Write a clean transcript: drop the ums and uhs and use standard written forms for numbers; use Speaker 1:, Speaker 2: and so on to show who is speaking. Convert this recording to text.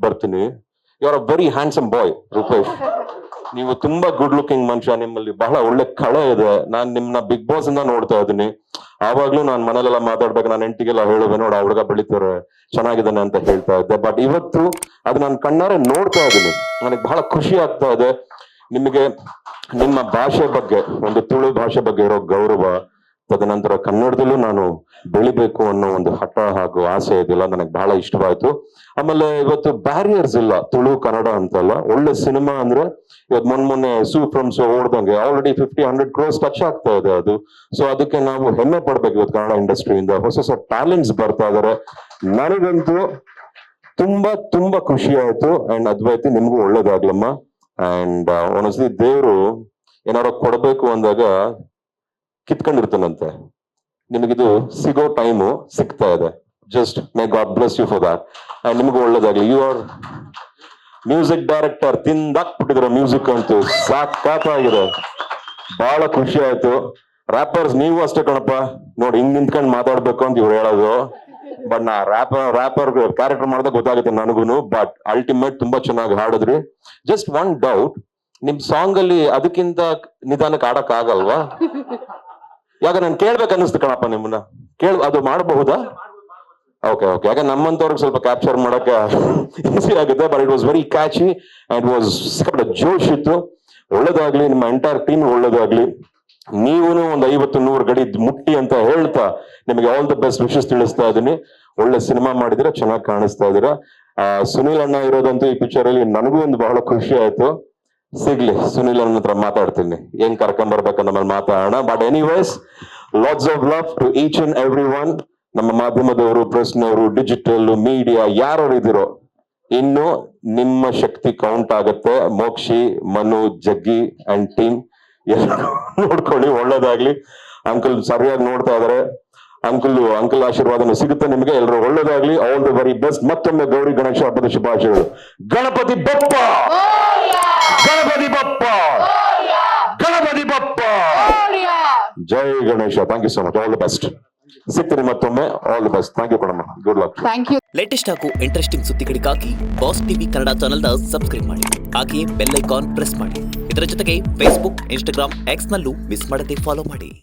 Speaker 1: ಬರ್ತೀನಿ. You are a very handsome boy Rupesh. ನೀವು ತುಂಬಾ ಗುಡ್ ಲುಕಿಂಗ್ ಮನುಷ್ಯ, ನಿಮ್ಮಲ್ಲಿ ಬಹಳ ಒಳ್ಳೆ ಕಳೆ ಇದೆ. ನಾನ್ ನಿಮ್ನ ಬಿಗ್ ಬಾಸ್ ಇಂದ ನೋಡ್ತಾ ಇದೀನಿ. ಆವಾಗ್ಲೂ ನಾನ್ ಮನೇಲೆಲ್ಲ ಮಾತಾಡ್ಬೇಕು, ನಾನು ಹೆಂಡತಿಗೆಲ್ಲ ಹೇಳುವೆ, ನೋಡ ಹುಡುಗ ಬೆಳಿತಾರೆ, ಚೆನ್ನಾಗಿದ್ದಾನೆ ಅಂತ ಹೇಳ್ತಾ ಇದ್ದೆ. ಬಟ್ ಇವತ್ತು ಅದು ನಾನು ಕಣ್ಣಾರೆ ನೋಡ್ತಾ ಇದ್ದೀನಿ, ನನಗೆ ಬಹಳ ಖುಷಿ ಆಗ್ತಾ ಇದೆ. ನಿಮಗೆ ನಿಮ್ಮ ಭಾಷೆ ಬಗ್ಗೆ, ಒಂದು ತುಳು ಭಾಷೆ ಬಗ್ಗೆ ಇರೋ ಗೌರವ, ತದನಂತರ ಕನ್ನಡದಲ್ಲೂ ನಾನು ಬೆಳಿಬೇಕು ಅನ್ನೋ ಒಂದು ಹಠ ಹಾಗೂ ಆಸೆ ಇದೆಯಲ್ಲ, ನನಗೆ ಬಹಳ ಇಷ್ಟವಾಯ್ತು. ಆಮೇಲೆ ಇವತ್ತು ಬ್ಯಾರಿಯರ್ಸ್ ಇಲ್ಲ, ತುಳು ಕನ್ನಡ ಅಂತಲ್ಲ. ಒಳ್ಳೆ ಸಿನಿಮಾ ಅಂದ್ರೆ ಇವತ್ತು ಮೊನ್ನೆ ಸೂ ಫ್ರಮ್ ಸೋ ಓಡ್ದಂಗೆ ಆಲ್ರೆಡಿ 50-100 crores ಟಚ್ ಆಗ್ತಾ ಇದೆ ಅದು. ಸೊ ಅದಕ್ಕೆ ನಾವು ಹೆಮ್ಮೆ ಪಡ್ಬೇಕು. ಇವತ್ತು ಕನ್ನಡ ಇಂಡಸ್ಟ್ರಿಯಿಂದ ಹೊಸ ಟ್ಯಾಲೆಂಟ್ಸ್ ಬರ್ತಾ ಇದಾರೆ. ನನಗಂತೂ ತುಂಬಾ ತುಂಬಾ ಖುಷಿ ಆಯ್ತು. ಅಂಡ್ ಅದ್ವೈತಿ, ನಿಮ್ಗೂ ಒಳ್ಳೇದಾಗ್ಲಮ್ಮ. ಅಂಡ್ ಒಂದೊಂದ್ಸತಿ ದೇವ್ರು ಏನಾರ ಕೊಡ್ಬೇಕು ಅಂದಾಗ ಕಿತ್ಕೊಂಡಿರ್ತಾನಂತೆ. ನಿಮಗಿದು ಸಿಗೋ ಟೈಮು ಸಿಗ್ತಾ ಇದೆ. Just may God bless you for that. And ನಿಮಗೂ ಒಳ್ಳೇದಾಗ್ಲಿ. ಯು ಆರ್ ಮ್ಯೂಸಿಕ್ ಡೈರೆಕ್ಟರ್, ತಿಂದಾಕ್ಬಿಟ್ಟಿದ್ರ ಮ್ಯೂಸಿಕ್ ಅಂತೂ, ಸಾಕಾಗಿದೆ. ಬಹಳ ಖುಷಿ ಆಯ್ತು. ರ್ಯಾಪರ್ಸ್ ನೀವು ಅಷ್ಟೇ ಕಣಪ್ಪ, ನೋಡಿ ಹಿಂಗ್ ನಿಂತ್ಕೊಂಡು ಮಾತಾಡ್ಬೇಕು ಅಂತ ಇವ್ರು ಹೇಳೋದು. ಬಟ್ ನಾ ರ್ಯಾಪರ್ ಕ್ಯಾರೆಕ್ಟರ್ ಮಾಡಿದಾಗ ಗೊತ್ತಾಗುತ್ತೆ ನನಗೂನು. ಬಟ್ ಅಲ್ಟಿಮೇಟ್ ತುಂಬಾ ಚೆನ್ನಾಗಿ ಹಾಡಿದ್ರಿ. ಜಸ್ಟ್ ಒನ್ ಡೌಟ್, ನಿಮ್ ಸಾಂಗ್ ಅಲ್ಲಿ ಅದಕ್ಕಿಂತ ನಿಧಾನಕ್ಕೆ ಆಡಕ್ ಆಗಲ್ವಾ? ಯಾಕ ನಾನು ಕೇಳ್ಬೇಕು ಅನ್ನಿಸ್ತು ಕಣಪ್ಪ ನಿಮ್ಮನ್ನ. ಅದು ಮಾಡಬಹುದಾ? Okay okay. ಯಾಕೆ ನಮ್ಮಂತವ್ರಿಗೆ ಸ್ವಲ್ಪ ಕ್ಯಾಪ್ಚರ್ ಮಾಡಕ್ಕೆ ಈಸಿ ಆಗುತ್ತೆ. But it was very catchy and was ಸಿಕ್ಕಾಪಟ್ಟೆ ಜೋಶ್ ಇತ್ತು. ಒಳ್ಳೇದಾಗ್ಲಿ, ನಿಮ್ಮ ಎಂಟೈರ್ ಟೀಮ್ ಒಳ್ಳೇದಾಗ್ಲಿ. ನೀವು ಒಂದು 50-100 ಗಡಿ ಮುಟ್ಟಿ ಅಂತ ಹೇಳ್ತಾ ನಿಮಗೆ ಆಲ್ ದ ಬೆಸ್ಟ್ ವಿಶಸ್ ತಿಳಿಸ್ತಾ ಇದೀನಿ. ಒಳ್ಳೆ ಸಿನಿಮಾ ಮಾಡಿದಿರ, ಚೆನ್ನಾಗಿ ಕಾಣಿಸ್ತಾ ಇದೀರಾ. ಸುನಿಲ್ ಅಣ್ಣ ಇರೋದಂತೂ ಈ ಪಿಕ್ಚರ್ ಅಲ್ಲಿ ನನಗೂ ಒಂದು ಬಹಳ ಖುಷಿ ಆಯ್ತು. ಸಿಗ್ಲಿ, ಸುನಿಲ್ ಅಣ್ಣ ಹತ್ರ ಮಾತಾಡ್ತೀನಿ, ಏನ್ ಕರ್ಕೊಂಡ್ ಬರ್ಬೇಕಂತ ನಮ್ಮಲ್ಲಿ ಮಾತಾಡೋಣ. But anyways, lots of love to each and every one. ನಮ್ಮ ಮಾಧ್ಯಮದವರು, ಪ್ರೆಸ್ನವರು, ಡಿಜಿಟಲ್ ಮೀಡಿಯಾ ಯಾರು ಇದಿರೋ, ಇನ್ನು ನಿಮ್ಮ ಶಕ್ತಿ ಕೌಂಟ್ ಆಗುತ್ತೆ. ಮೋಕ್ಷಿ, ಮನು, ಜಗ್ಗಿ ಅಂಡ್ ಟೀಮ್ ಎಲ್ಲ ನೋಡ್ಕೊಳ್ಳಿ, ಒಳ್ಳೇದಾಗ್ಲಿ. ಅಂಕಲ್ ಸರಿಯಾಗಿ ನೋಡ್ತಾ ಇದಾರೆ. ಅಂಕಲ್ ಆಶೀರ್ವಾದನು ಸಿಗುತ್ತೆ ನಿಮಗೆ. ಎಲ್ಲರೂ ಒಳ್ಳೇದಾಗ್ಲಿ. All the very best. ಮತ್ತೊಮ್ಮೆ ಗೌರಿ ಗಣೇಶ ಹಬ್ಬದ ಶುಭಾಶಯಗಳು. ಗಣಪತಿ ಬಪ್ಪ, ಗಣಪತಿ ಬಪ್ಪ, ಗಣಪತಿ ಬಪ್ಪ. ಜೈ Ganesha. Thank you so much. All the best. ಸಿಗ್ತೀನಿ ಮತ್ತೊಮ್ಮೆ. All the best. Thank you ಕಣಮ್ಮ. Good luck.
Speaker 2: Thank you.
Speaker 3: Latest ಹಾಗೂ ಇಂಟ್ರೆಸ್ಟಿಂಗ್ ಸುದ್ದಿಗಳಿಗಾಗಿ ಬಾಸ್ ಟಿವಿ ಕನ್ನಡ ಚಾನೆಲ್ನ ಸಬ್ಸ್ಕ್ರೈಬ್ ಮಾಡಿ. ಹಾಗೆಯೇ ಬೆಲ್ ಐಕಾನ್ ಪ್ರೆಸ್ ಮಾಡಿ. ಇದರ ಜೊತೆಗೆ ಫೇಸ್ಬುಕ್, ಇನ್ಸ್ಟಾಗ್ರಾಮ್, ಎಕ್ಸ್ ನಲ್ಲೂ ಮಿಸ್ ಮಾಡದೆ ಫಾಲೋ ಮಾಡಿ.